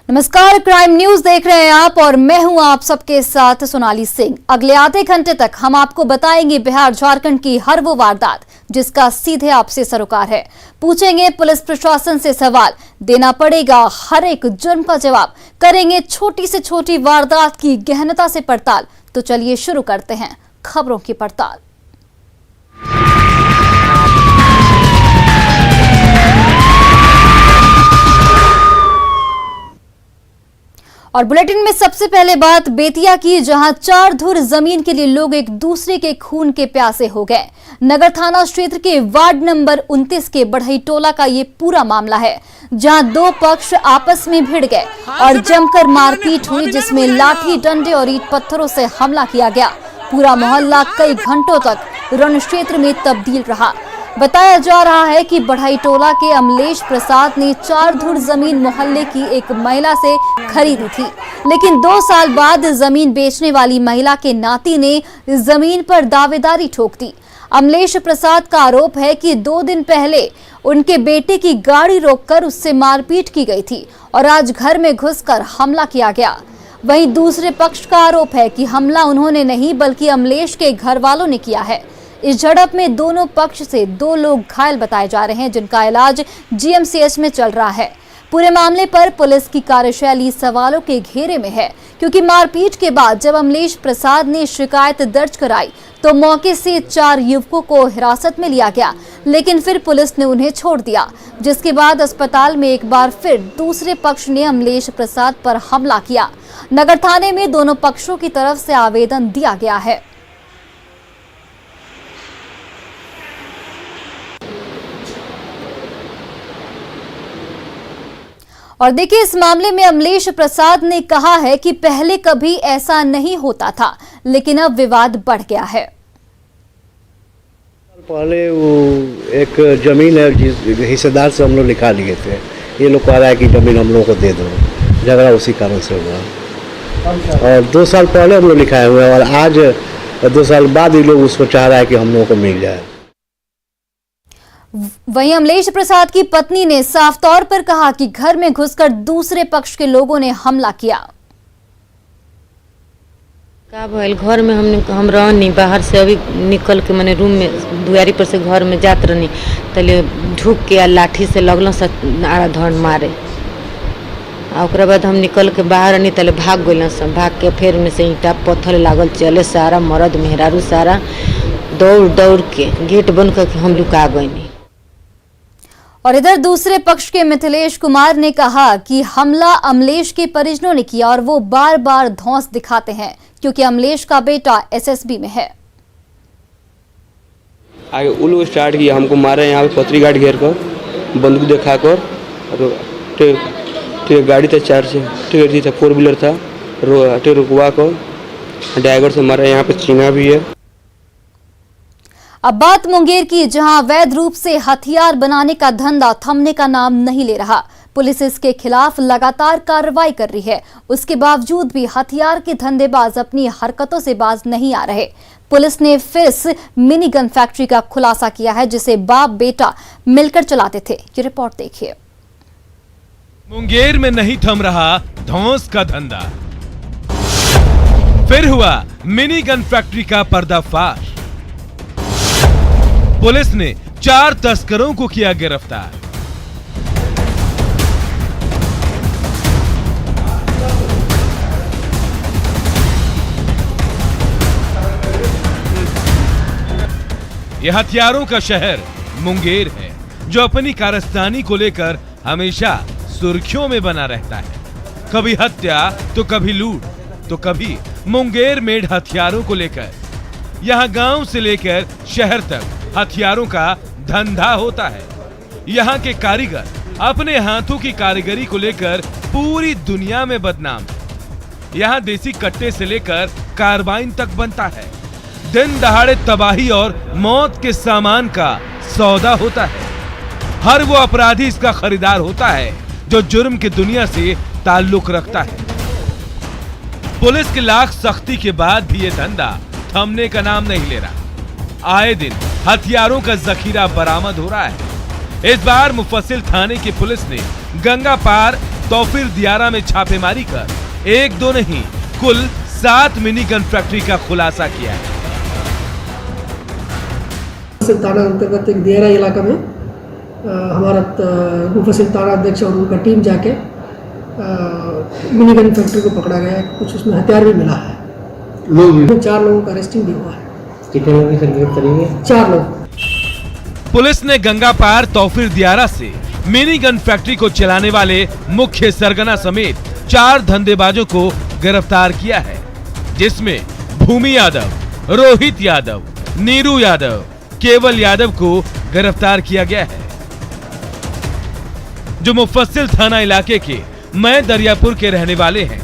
नमस्कार, crime news देख रहे हैं आप और मैं हूं आप सबके साथ सोनाली सिंह। अगले आधे घंटे तक हम आपको बताएंगे बिहार झारखंड की हर वो वारदात जिसका सीधे आपसे सरोकार है। पूछेंगे पुलिस प्रशासन से सवाल, देना पड़ेगा हर एक जुर्म का जवाब, करेंगे छोटी से छोटी वारदात की गहनता से पड़ताल। तो चलिए शुरू करते हैं खबरों की पड़ताल। और बुलेटिन में सबसे पहले बात बेतिया की, जहां 4 धुर जमीन के लिए लोग एक दूसरे के खून के प्यासे हो गए। नगर थाना क्षेत्र के वार्ड नंबर 29 के बढ़ई टोला का ये पूरा मामला है, जहां 2 पक्ष आपस में भिड़ गए और जमकर मारपीट हुई, जिसमें लाठी डंडे और ईंट पत्थरों से हमला किया गया। पूरा मोहल्ला कई घंटों तक रण क्षेत्र में तब्दील रहा। बताया जा रहा है कि बढ़ई टोला के अमलेश प्रसाद ने 4 धुर जमीन मोहल्ले की एक महिला से खरीदी थी, लेकिन 2 साल बाद जमीन बेचने वाली महिला के नाती ने जमीन पर दावेदारी ठोक दी। अमलेश प्रसाद का आरोप है कि 2 दिन पहले उनके बेटे की गाड़ी रोककर उससे मारपीट की गई थी और आज घर में घुसकर हमला किया गया। वहीं दूसरे पक्ष का आरोप है कि हमला उन्होंने नहीं बल्कि अमलेश के घर वालों ने किया है। इस झड़प में दोनों पक्ष से 2 लोग घायल बताए जा रहे हैं, जिनका इलाज जीएमसीएच में चल रहा है। पूरे मामले पर पुलिस की कार्यशैली सवालों के घेरे में है, क्योंकि मारपीट के बाद जब अमलेश प्रसाद ने शिकायत दर्ज कराई तो मौके से 4 युवकों को हिरासत में लिया गया, लेकिन फिर पुलिस ने उन्हें छोड़ दिया। जिसके बाद अस्पताल में एक बार फिर दूसरे पक्ष ने अमलेश प्रसाद पर हमला किया। नगर थाने में दोनों पक्षों की तरफ से आवेदन दिया गया है। और देखिए, इस मामले में अमलेश प्रसाद ने कहा है कि पहले कभी ऐसा नहीं होता था, लेकिन अब विवाद बढ़ गया है। पहले वो एक जमीन है जिस हिस्सेदार से हम लोग लिखा लिए थे, ये लोग कह रहा है कि जमीन हम लोग को दे दो। झगड़ा उसी कारण से हुआ और 2 साल पहले हम लोग लिखाए हुए और आज 2 साल बाद ये लोग उसको चाह रहा है कि हम लोगों को मिल जाए। वहीं अमलेश प्रसाद की पत्नी ने साफ तौर पर कहा कि घर में घुसकर दूसरे पक्ष के लोगों ने हमला किया। का भइल, घर में हम रहनी, बाहर से अभी निकल के मैंने रूम में दुआरी पर से घर में जात रहनी, तले ढुक के लाठी से लगल आड़ा धड़ मारे। ओकरा बाद हम निकल के बाहर आनी, तले भाग गए। सब भाग के फिर उन्हें से ईंटा पत्थर लागल चले, सारा मर्द मेहरारू सारा दौड़ दौड़ के गेट बंद करके हम लुका गए। और इधर दूसरे पक्ष के मिथिलेश कुमार ने कहा कि हमला अमलेश के परिजनों ने किया और वो बार बार धौंस दिखाते हैं, क्योंकि अमलेश का बेटा एसएसबी में है। आगे उल्लू स्टार्ट किया, हमको मारे यहाँ पे पथरी गार्ड घेर कर, बंदूक दिखा कर, ठीक गाड़ी था 4 से, ठीक 4 व्हीलर था, रुकवा कर ड्राइवर से मारा। यहाँ पे चीना भी है। अब बात मुंगेर की, जहां अवैध रूप से हथियार बनाने का धंधा थमने का नाम नहीं ले रहा। पुलिस इसके खिलाफ लगातार कार्रवाई कर रही है, उसके बावजूद भी हथियार के धंधेबाज अपनी हरकतों से बाज नहीं आ रहे। पुलिस ने फिर इस मिनी गन फैक्ट्री का खुलासा किया है, जिसे बाप बेटा मिलकर चलाते थे। ये रिपोर्ट देखिए। मुंगेर में नहीं थम रहा धौंस का धंधा, फिर हुआ मिनी गन फैक्ट्री का पर्दाफाश। पुलिस ने 4 तस्करों को किया गिरफ्तार। यह हथियारों का शहर मुंगेर है, जो अपनी कारस्तानी को लेकर हमेशा सुर्खियों में बना रहता है। कभी हत्या तो कभी लूट तो कभी मुंगेर मेड हथियारों को लेकर। यहाँ गांव से लेकर शहर तक हथियारों का धंधा होता है। यहाँ के कारीगर अपने हाथों की कारीगरी को लेकर पूरी दुनिया में बदनाम है। यहाँ देसी कट्टे से लेकर कार्बाइन तक बनता है। दिन दहाड़े तबाही और मौत के सामान का सौदा होता है। हर वो अपराधी इसका खरीदार होता है जो जुर्म की दुनिया से ताल्लुक रखता है। पुलिस की लाख सख्ती के बाद भी ये धंधा थमने का नाम नहीं ले रहा। आए दिन हथियारों का जखीरा बरामद हो रहा है। इस बार मुफस्सिल थाने की पुलिस ने गंगा पार तौफीर दियारा में छापेमारी कर एक दो नहीं कुल 7 मिनी गन फैक्ट्री का खुलासा किया है। थाना अंतर्गत एक दियारा इलाका में हमारा मुफस्सिल थाना अध्यक्ष और उनका टीम जाके मिनी गन फैक्ट्री को पकड़ा गया है। कुछ उसमें हथियार भी मिला है। 4 लोगों का अरेस्टिंग भी हुआ है। कितने लोग की गिरफ्तारी हुई? 4 लोग। पुलिस ने गंगा पार तौफीर दियारा से मिनी गन फैक्ट्री को चलाने वाले मुख्य सरगना समेत 4 धंधेबाजों को गिरफ्तार किया है, जिसमें भूमि यादव, रोहित यादव, नीरू यादव, केवल यादव को गिरफ्तार किया गया है, जो मुफस्सिल थाना इलाके के मैं दरियापुर के रहने वाले हैं।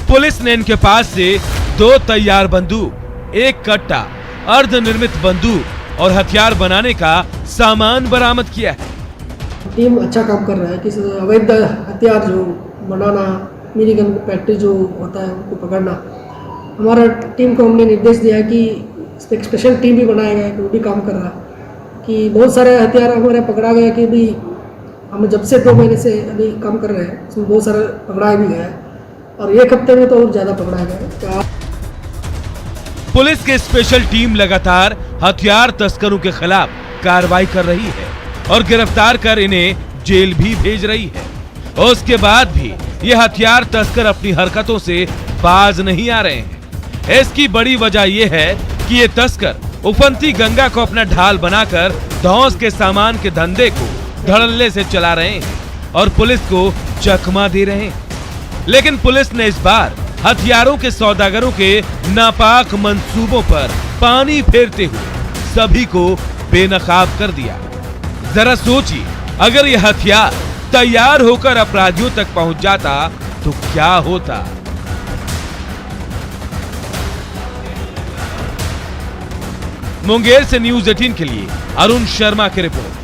पुलिस ने इनके पास से 2 तैयार बंदूक, 1 कट्टा, अर्धनिर्मित बंदूक और हथियार बनाने का सामान बरामद किया है। टीम अच्छा काम कर रहा है। किसी अवैध हथियार जो बनाना, मिनी गन फैक्ट्री जो होता है उनको पकड़ना, हमारा टीम को हमने निर्देश दिया है कि इस पर एक स्पेशल टीम भी बनाया गया है कि वो भी काम कर रहा है कि बहुत सारे हथियार हमारे पकड़ा गया कि अभी हम जब से 2 महीने से अभी काम कर रहे हैं उसमें बहुत सारा पकड़ा भी गया है और 1 हफ्ते में तो और ज़्यादा पकड़ा गया है। पुलिस की स्पेशल टीम लगातार हथियार तस्करों के खिलाफ कार्रवाई कर रही है और गिरफ्तार कर इन्हें जेल भी भेज रही है। और उसके बाद भी ये हथियार तस्कर अपनी हरकतों से बाज नहीं आ रहे हैं। इसकी बड़ी वजह यह है कि ये तस्कर उफनती गंगा को अपना ढाल बनाकर धौंस के सामान के धंधे को धड़ल्ले से चला रहे हैं और पुलिस को चकमा दे रहे हैं। लेकिन पुलिस ने इस बार हथियारों के सौदागरों के नापाक मंसूबों पर पानी फेरते हुए सभी को बेनकाब कर दिया। जरा सोचिए, अगर यह हथियार तैयार होकर अपराधियों तक पहुंच जाता तो क्या होता। मुंगेर से न्यूज़ 18 के लिए अरुण शर्मा की रिपोर्ट।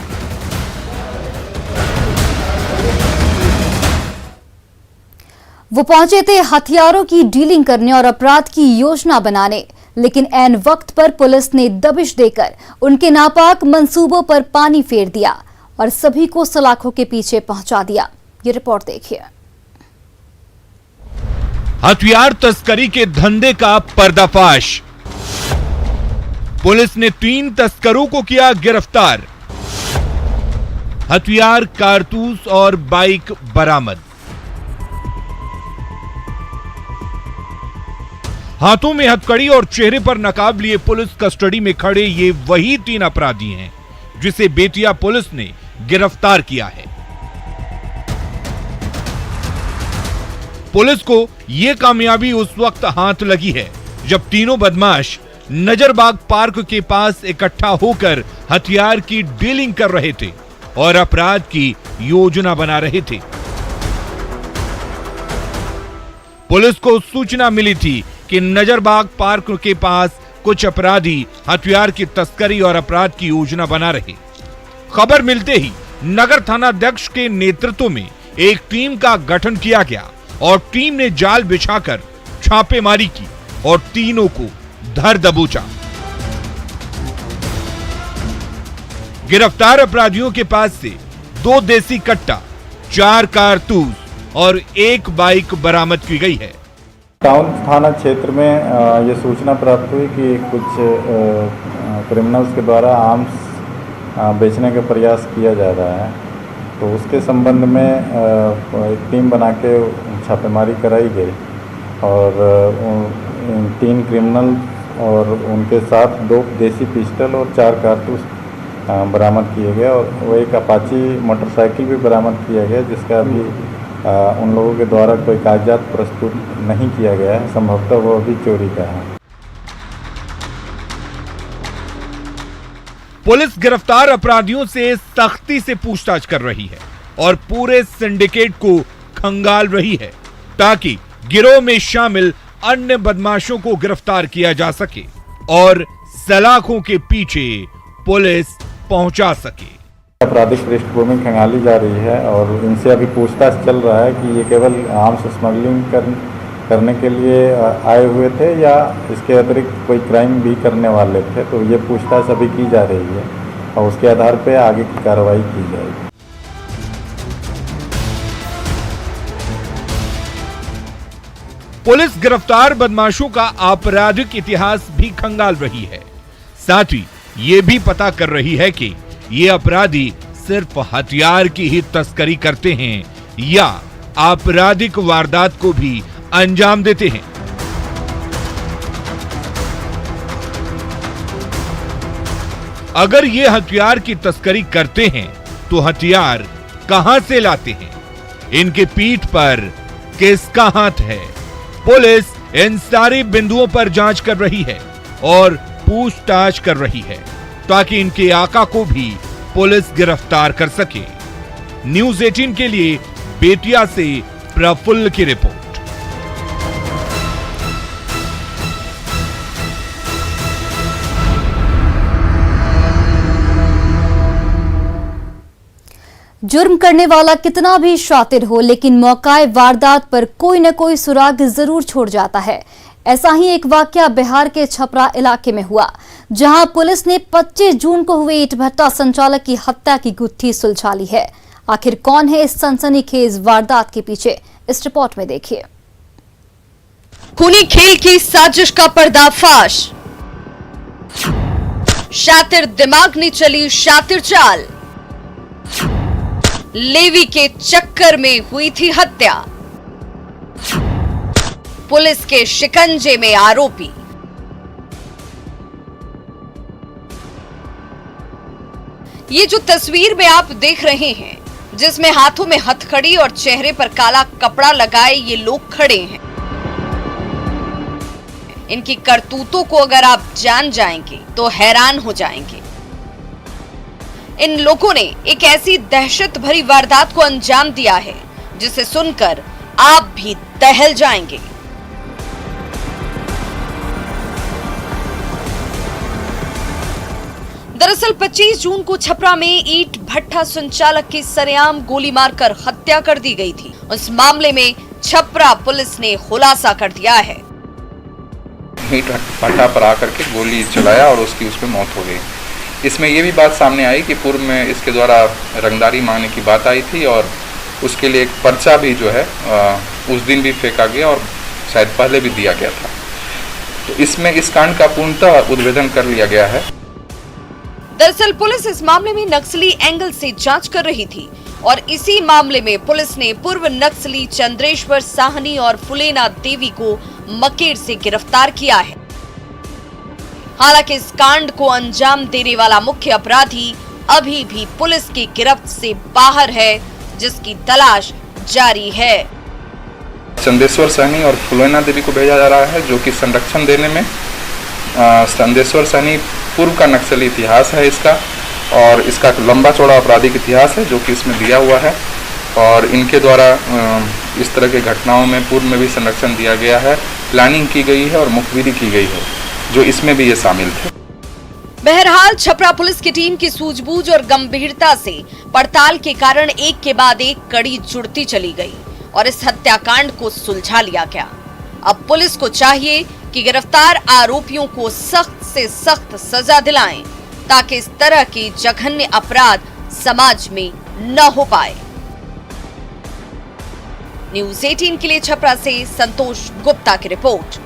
वो पहुंचे थे हथियारों की डीलिंग करने और अपराध की योजना बनाने, लेकिन ऐन वक्त पर पुलिस ने दबिश देकर उनके नापाक मंसूबों पर पानी फेर दिया और सभी को सलाखों के पीछे पहुंचा दिया। ये रिपोर्ट देखिए। हथियार तस्करी के धंधे का पर्दाफाश। पुलिस ने 3 तस्करों को किया गिरफ्तार। हथियार, कारतूस और बाइक बरामद। हाथों में हथकड़ी और चेहरे पर नकाब लिए पुलिस कस्टडी में खड़े ये वही 3 अपराधी हैं जिसे बेतिया पुलिस ने गिरफ्तार किया है। पुलिस को यह कामयाबी उस वक्त हाथ लगी है जब तीनों बदमाश नजरबाग पार्क के पास इकट्ठा होकर हथियार की डीलिंग कर रहे थे और अपराध की योजना बना रहे थे। पुलिस को सूचना मिली थी कि नजरबाग पार्क के पास कुछ अपराधी हथियार की तस्करी और अपराध की योजना बना रहे। खबर मिलते ही नगर थानाध्यक्ष के नेतृत्व में एक टीम का गठन किया गया और टीम ने जाल बिछाकर छापेमारी की और तीनों को धर दबोचा। गिरफ्तार अपराधियों के पास से 2 देसी कट्टा, 4 कारतूस और 1 बाइक बरामद की गई है। टाउन थाना क्षेत्र में ये सूचना प्राप्त हुई कि कुछ क्रिमिनल्स के द्वारा आर्म्स बेचने का प्रयास किया जा रहा है, तो उसके संबंध में एक टीम बना के छापेमारी कराई गई और 3 क्रिमिनल और उनके साथ 2 देसी पिस्टल और 4 कारतूस बरामद किए गए और वो एक अपाची मोटरसाइकिल भी बरामद किया गया जिसका अभी उन लोगों के द्वारा कोई कागजात प्रस्तुत नहीं किया गया है, संभवतः वो अभी चोरी का है। पुलिस गिरफ्तार अपराधियों से सख्ती से पूछताछ कर रही है और पूरे सिंडिकेट को खंगाल रही है ताकि गिरोह में शामिल अन्य बदमाशों को गिरफ्तार किया जा सके और सलाखों के पीछे पुलिस पहुंचा सके। आपराधिक पृष्ठभूमि खंगाली जा रही है और इनसे अभी पूछताछ चल रहा है कि ये केवल आर्म्स स्मगलिंग करने के लिए आए हुए थे या इसके अतिरिक्त कोई क्राइम भी करने वाले थे, तो ये पूछताछ अभी की जा रही है और उसके आधार पर आगे की कार्रवाई की जाएगी। पुलिस गिरफ्तार बदमाशों का आपराधिक इतिहास भी खंगाल रही है। साथ ही ये भी पता कर रही है कि ये अपराधी सिर्फ हथियार की ही तस्करी करते हैं या आपराधिक वारदात को भी अंजाम देते हैं। अगर ये हथियार की तस्करी करते हैं तो हथियार कहां से लाते हैं? इनके पीठ पर किसका हाथ है? पुलिस इन सारे बिंदुओं पर जांच कर रही है और पूछताछ कर रही है ताकि इनके आका को भी पुलिस गिरफ्तार कर सके। न्यूज़ 18 के लिए बेतिया से प्रफुल्ल की रिपोर्ट। जुर्म करने वाला कितना भी शातिर हो, लेकिन मौकाए वारदात पर कोई न कोई सुराग जरूर छोड़ जाता है। ऐसा ही एक वाकया बिहार के छपरा इलाके में हुआ, जहां पुलिस ने 25 जून को हुए ईंट भट्टा संचालक की हत्या की गुत्थी सुलझा ली है। आखिर कौन है इस सनसनीखेज वारदात के पीछे, इस रिपोर्ट में देखिए। खूनी खेल की साजिश का पर्दाफाश, शातिर दिमाग ने चली शातिर चाल, लेवी के चक्कर में हुई थी हत्या, पुलिस के शिकंजे में आरोपी। ये जो तस्वीर में आप देख रहे हैं, जिसमें हाथों में हथकड़ी और चेहरे पर काला कपड़ा लगाए ये लोग खड़े हैं, इनकी करतूतों को अगर आप जान जाएंगे तो हैरान हो जाएंगे। इन लोगों ने एक ऐसी दहशत भरी वारदात को अंजाम दिया है जिसे सुनकर आप भी दहल जाएंगे। दरअसल 25 जून को छपरा में ईंट भट्टा संचालक की सरेआम गोली मारकर हत्या कर दी गई थी। उस मामले में छपरा पुलिस ने खुलासा कर दिया है। ईंट भट्टा पर आकर के गोली चलाया और उसकी उस पर मौत हो गई। इसमें यह भी बात सामने आई कि पूर्व में इसके द्वारा रंगदारी मांगने की बात आई थी और उसके लिए एक पर्चा भी जो है उस दिन भी फेंका गया और शायद पहले भी दिया गया था। तो इसमें इस कांड का पूर्णतः उद्भेदन कर लिया गया है। दरअसल पुलिस इस मामले में नक्सली एंगल से जांच कर रही थी और इसी मामले में पुलिस ने पूर्व नक्सली चंद्रेश्वर साहनी और फुलेना देवी को मकेर से गिरफ्तार किया है। हालांकि इस कांड को अंजाम देने वाला मुख्य अपराधी अभी भी पुलिस की गिरफ्त से बाहर है, जिसकी तलाश जारी है। चंदेश्वर सहनी और फुलेना देवी को भेजा जा रहा है, जो कि संरक्षण देने में चंदेश्वर सहनी पूर्व का नक्सली इतिहास है इसका, और इसका लंबा चौड़ा आपराधिक इतिहास है जो कि इसमें दिया हुआ है। और इनके द्वारा इस तरह के घटनाओं में पूर्व में भी संरक्षण दिया गया है, प्लानिंग की गई है और मुखबिरी की गई है, जो इसमें भी ये शामिल थे। बहरहाल छपरा पुलिस की टीम की सूझबूझ और गंभीरता से पड़ताल के कारण एक के बाद एक कड़ी जुड़ती चली गई और इस हत्याकांड को सुलझा लिया गया। अब पुलिस को चाहिए कि गिरफ्तार आरोपियों को सख्त से सख्त सजा दिलाएं, ताकि इस तरह के जघन्य अपराध समाज में न हो पाए। न्यूज़ 18 के लिए छपरा से संतोष गुप्ता की रिपोर्ट।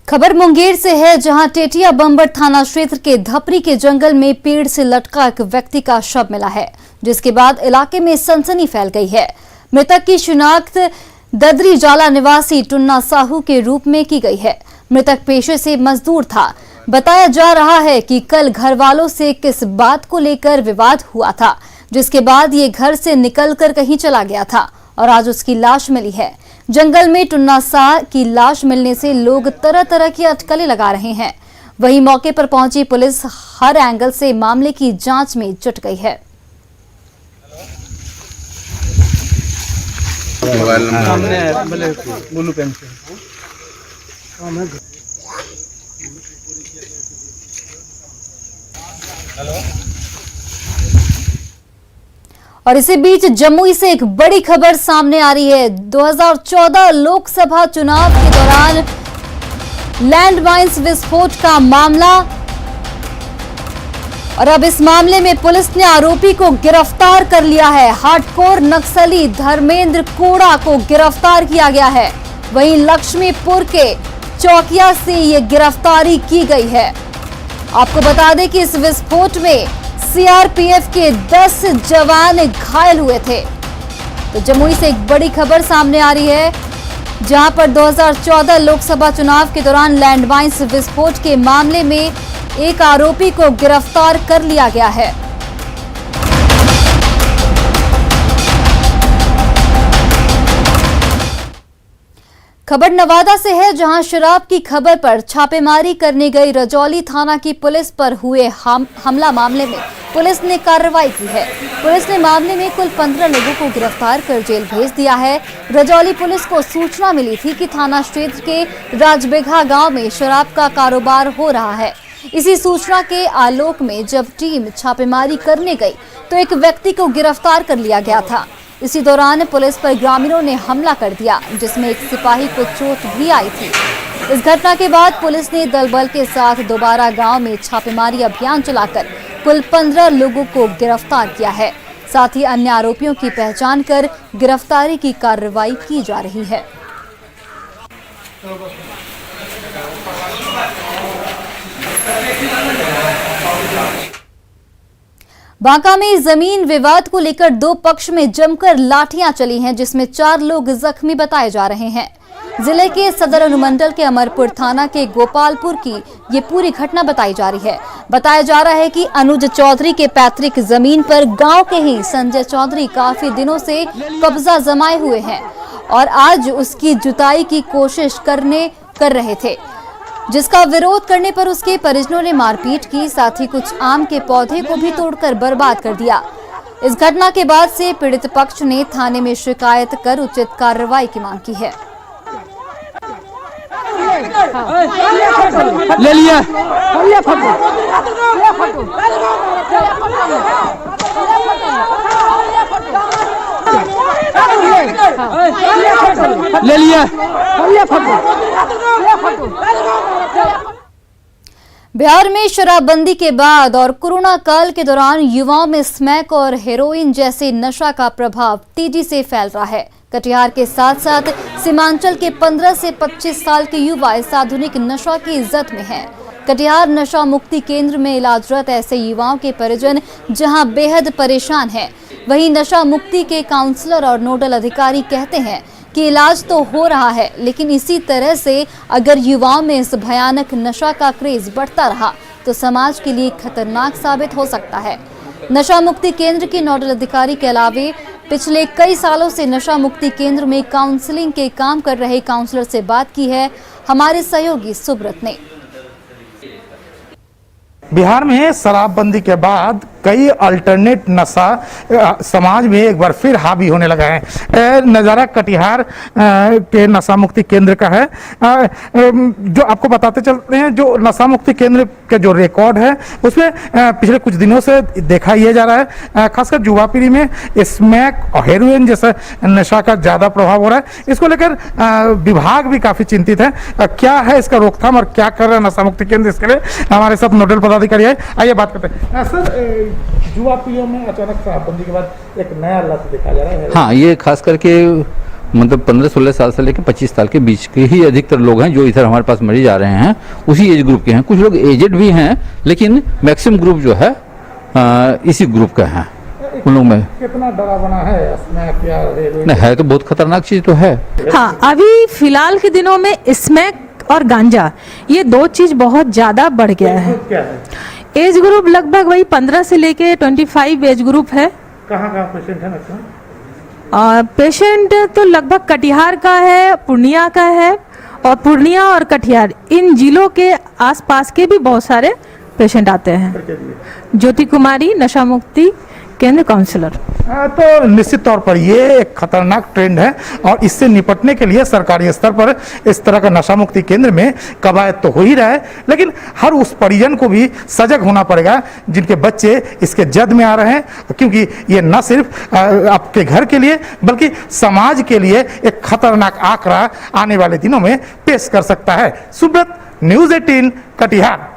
खबर मुंगेर से है, जहां टेटिया बंबर थाना क्षेत्र के धपरी के जंगल में पेड़ से लटका एक व्यक्ति का शव मिला है, जिसके बाद इलाके में सनसनी फैल गई है। मृतक की शिनाख्त ददरी जाला निवासी टुन्ना साहू के रूप में की गई है। मृतक पेशे से मजदूर था। बताया जा रहा है कि कल घर वालों से किस बात को लेकर विवाद हुआ था, जिसके बाद ये घर से निकलकर कहीं चला गया था और आज उसकी लाश मिली है। जंगल में टुन्ना शाह की लाश मिलने से लोग तरह तरह की अटकलें लगा रहे हैं। वहीं मौके पर पहुंची पुलिस हर एंगल से मामले की जांच में जुट गई है। और इसी बीच जमुई से एक बड़ी खबर सामने आ रही है। 2014 लोकसभा चुनाव के दौरान लैंडमाइंस विस्फोट का मामला और अब इस मामले में पुलिस ने आरोपी को गिरफ्तार कर लिया है। हार्डकोर नक्सली धर्मेंद्र कोड़ा को गिरफ्तार किया गया है। वहीं लक्ष्मीपुर के चौकिया से ये गिरफ्तारी की गई है। आपको बता दें कि इस विस्फोट में सीआरपीएफ के 10 जवान घायल हुए थे। तो जमुई से एक बड़ी खबर सामने आ रही है, जहां पर 2014 लोकसभा चुनाव के दौरान लैंडमाइंस विस्फोट के मामले में एक आरोपी को गिरफ्तार कर लिया गया है। खबर नवादा से है, जहां शराब की खबर पर छापेमारी करने गई रजौली थाना की पुलिस पर हुए हमला मामले में पुलिस ने कार्रवाई की है। पुलिस ने मामले में कुल 15 लोगों को गिरफ्तार कर जेल भेज दिया है। रजौली पुलिस को सूचना मिली थी कि थाना क्षेत्र के राजबेघा गांव में शराब का कारोबार हो रहा है। इसी सूचना के आलोक में जब टीम छापेमारी करने गई तो एक व्यक्ति को गिरफ्तार कर लिया गया था। इसी दौरान पुलिस पर ग्रामीणों ने हमला कर दिया, जिसमें एक सिपाही को चोट भी आई थी। इस घटना के बाद पुलिस ने दल बल के साथ दोबारा गांव में छापेमारी अभियान चलाकर कुल 15 लोगों को गिरफ्तार किया है। साथ ही अन्य आरोपियों की पहचान कर गिरफ्तारी की कार्रवाई की जा रही है। बांका में जमीन विवाद को लेकर दो पक्ष में जमकर लाठियां चली हैं, जिसमें 4 लोग जख्मी बताए जा रहे हैं। जिले के सदर अनुमंडल के अमरपुर थाना के गोपालपुर की ये पूरी घटना बताई जा रही है। बताया जा रहा है कि अनुज चौधरी के पैतृक जमीन पर गांव के ही संजय चौधरी काफी दिनों से कब्जा जमाए हुए हैं और आज उसकी जुताई की कोशिश कर रहे थे, जिसका विरोध करने पर उसके परिजनों ने मारपीट की। साथ ही कुछ आम के पौधे को भी तोड़कर बर्बाद कर दिया। इस घटना के बाद से पीड़ित पक्ष ने थाने में शिकायत कर उचित कार्रवाई की मांग की है। ले लिया ले लिया। बिहार में शराबबंदी के बाद और कोरोना काल के दौरान युवाओं में स्मैक और हेरोइन जैसे नशा का प्रभाव तेजी से फैल रहा है। कटिहार के साथ साथ सीमांचल के 15 से 25 साल के युवा इस आधुनिक नशा की इज्जत में हैं। कटिहार नशा मुक्ति केंद्र में इलाजरत ऐसे युवाओं के परिजन जहां बेहद परेशान हैं, वहीं नशा मुक्ति के काउंसलर और नोडल अधिकारी कहते हैं कि इलाज तो हो रहा है, लेकिन इसी तरह से अगर युवाओं में इस भयानक नशा का क्रेज बढ़ता रहा तो समाज के लिए खतरनाक साबित हो सकता है। नशा मुक्ति केंद्र के नोडल अधिकारी के अलावे पिछले कई सालों से नशा मुक्ति केंद्र में काउंसलिंग के काम कर रहे काउंसलर से बात की है हमारे सहयोगी सुब्रत ने। बिहार में शराबबंदी के बाद कई अल्टरनेट नशा समाज में एक बार फिर हावी होने लगा है। नज़ारा कटिहार के नशा मुक्ति केंद्र का है, जो आपको बताते चलते हैं। जो नशा मुक्ति केंद्र के जो रिकॉर्ड है उसमें पिछले कुछ दिनों से देखा यह जा रहा है, खासकर युवा पीढ़ी में स्मैक और हेरोइन जैसा नशा का ज़्यादा प्रभाव हो रहा है। इसको लेकर विभाग भी काफ़ी चिंतित है। क्या है इसका रोकथाम और क्या कर रहा है नशा मुक्ति केंद्र, इसके लिए हमारे साथ नोडल पदाधिकारी है। आइए बात करते हैं। सर, युवा पीढ़ियों में अचानक शराबबंदी के बाद एक नया लत देखा जा रहा है। हाँ, ये खास करके मतलब 15-16 साल से लेकर 25 साल के बीच के ही अधिकतर लोग हैं जो इधर हमारे पास मरीज आ रहे हैं, उसी एज ग्रुप के हैं। कुछ लोग एजेड भी हैं, लेकिन मैक्सिमम ग्रुप जो है इसी ग्रुप का है। उन लोग में कितना डरावना है स्मैक या हेरोइन? नहीं, है तो बहुत खतरनाक चीज तो है। हाँ, अभी फिलहाल के दिनों में स्मैक और गांजा, ये दो चीज बहुत ज्यादा बढ़ गया है। क्या है? एज ग्रुप लगभग वही 15 से लेके 25 एज ग्रुप है। कहाँ पेशेंट है मैक्सिमम? पेशेंट तो लगभग कटिहार का है, पूर्णिया का है, और पूर्णिया और कटिहार इन जिलों के आसपास के भी बहुत सारे पेशेंट आते हैं। ज्योति कुमारी, नशा मुक्ति केंद्र काउंसलर। तो निश्चित तौर पर ये एक खतरनाक ट्रेंड है और इससे निपटने के लिए सरकारी स्तर पर इस तरह का नशा मुक्ति केंद्र में कवायद तो हो ही रहा है, लेकिन हर उस परिजन को भी सजग होना पड़ेगा जिनके बच्चे इसके जद में आ रहे हैं, क्योंकि ये न सिर्फ आपके घर के लिए बल्कि समाज के लिए एक खतरनाक आंकड़ा आने वाले दिनों में पेश कर सकता है। सुब्रत, न्यूज़ 18 कटिहार।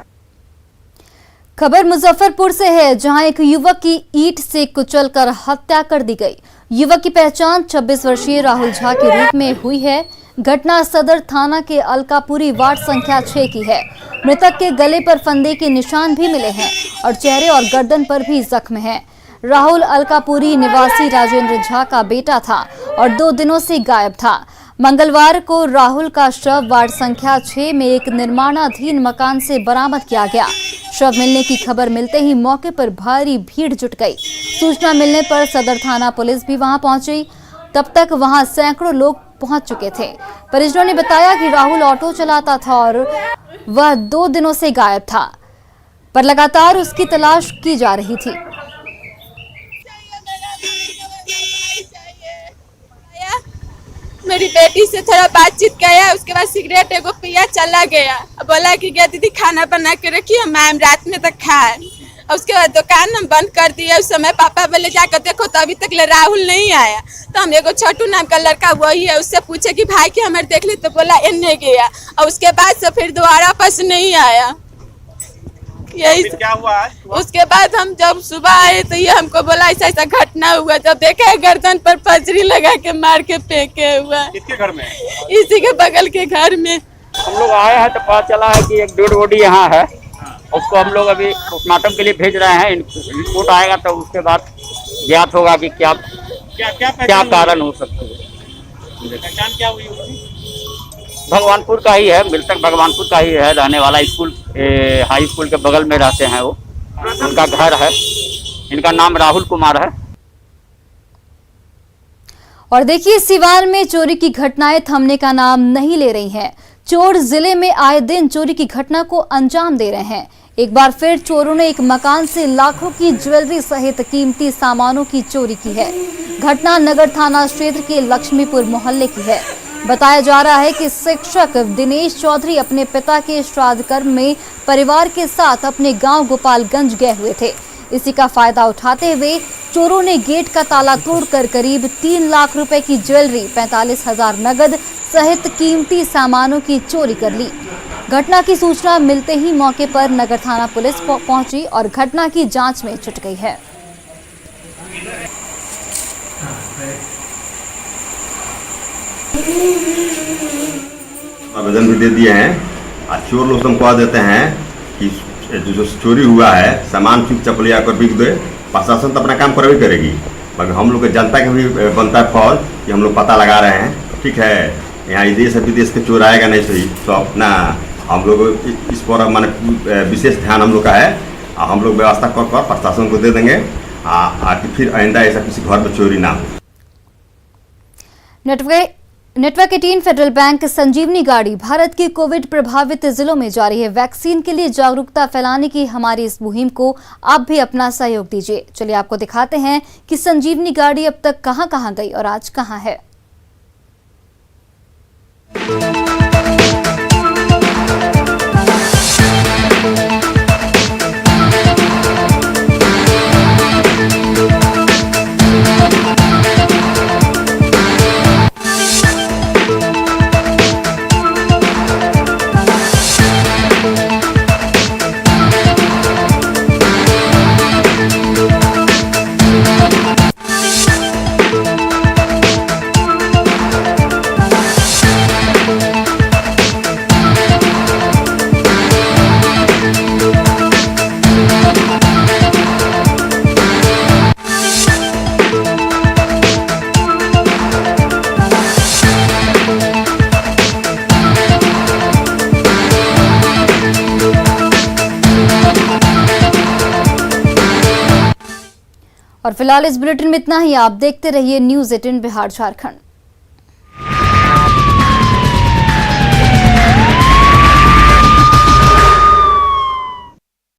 खबर मुजफ्फरपुर से है, जहां एक युवक की ईंट से कुचलकर हत्या कर दी गई। युवक की पहचान 26 वर्षीय राहुल झा के रूप में हुई है। घटना सदर थाना के अलकापुरी वार्ड संख्या 6 की है। मृतक के गले पर फंदे के निशान भी मिले हैं और चेहरे और गर्दन पर भी जख्म है। राहुल अलकापुरी निवासी राजेंद्र झा का बेटा था और 2 दिनों से गायब था। मंगलवार को राहुल का शव वार्ड संख्या 6 में एक निर्माणाधीन मकान से बरामद किया गया। शव मिलने की खबर मिलते ही मौके पर भारी भीड़ जुट गई। सूचना मिलने पर सदर थाना पुलिस भी वहां पहुंची। तब तक वहां सैकड़ों लोग पहुंच चुके थे। परिजनों ने बताया कि राहुल ऑटो चलाता था और वह 2 दिनों से गायब था, पर लगातार उसकी तलाश की जा रही थी। मेरी बेटी से थोड़ा बातचीत किया, उसके बाद सिगरेट एगो पिया चला गया। बोला कि गया दीदी खाना बना के रखिए, मैम रात में तक खाए। उसके बाद दुकान हम बंद कर दिए। उस समय पापा बोले जाकर देखो, तो अभी तक राहुल नहीं आया। तो हम एगो छोटू नाम का लड़का वही है, उससे पूछे कि भाई के हमारे देख ली, तो बोला इन्ने गया। और उसके बाद से फिर दोबारा वापस नहीं आया। यही क्या हुआ आज? उसके बाद हम जब सुबह आए तो ये हमको बोला ऐसा ऐसा घटना हुआ। जब देखा गर्दन पर पजरी लगा के मार के फेंके हुआ। किसके घर में? इसी के बगल के घर में। हम लोग आए हैं तो पता चला है कि एक डेड बॉडी यहाँ है। उसको हम लोग अभी पोस्टमार्टम के लिए भेज रहे हैं। रिपोर्ट आएगा तो उसके बाद ज्ञात होगा कि क्या कारण हो सकता है। पहचान क्या हुई उसकी? भगवानपुर का ही है, मृतक भगवानपुर का ही है, रहने वाला स्कूल हाई स्कूल के बगल में रहते हैं वो, उनका घर है। इनका नाम राहुल कुमार है। और देखिए, सिवान में चोरी की घटनाएं थमने का नाम नहीं ले रही हैं। चोर जिले में आए दिन चोरी की घटना को अंजाम दे रहे हैं। एक बार फिर चोरों ने एक मकान से लाखों की ज्वेलरी सहित कीमती सामानों की चोरी की है। घटना नगर थाना क्षेत्र के लक्ष्मीपुर मोहल्ले की है। बताया जा रहा है कि शिक्षक दिनेश चौधरी अपने पिता के श्राद्ध कर्म में परिवार के साथ अपने गांव गोपालगंज गए हुए थे। इसी का फायदा उठाते हुए चोरों ने गेट का ताला तोड़कर करीब 3 लाख रुपए की ज्वेलरी, 45,000 नगद सहित कीमती सामानों की चोरी कर ली। घटना की सूचना मिलते ही मौके पर नगर थाना पुलिस पहुंची और घटना की जांच में जुट गई है। आवेदन भी दे दिए हैं। चोर लोग समझा देते हैं कि जो चोरी हुआ है सामान चुप चप ले आकर बिक दे। प्रशासन तो अपना काम कर भी करेगी, मगर हम लोग जनता का भी बनता है फौज कि हम लोग पता लगा रहे हैं। ठीक है, यहाँ देश विदेश के चोर आएगा नहीं सही सब ना। हम लोग इस पर माने विशेष ध्यान हम लोग का है। हम लोग व्यवस्था कर प्रशासन को दे देंगे कि फिर आइंदा ऐसा किसी घर में चोरी ना हो। नेटवर्क 18 फेडरल बैंक संजीवनी गाड़ी भारत के कोविड प्रभावित जिलों में जारी है। वैक्सीन के लिए जागरूकता फैलाने की हमारी इस मुहिम को आप भी अपना सहयोग दीजिए। चलिए आपको दिखाते हैं कि संजीवनी गाड़ी अब तक कहां-कहां गई और आज कहां है। और फिलहाल इस बुलेटिन में इतना ही। आप देखते रहिए न्यूज़ 18 बिहार झारखंड।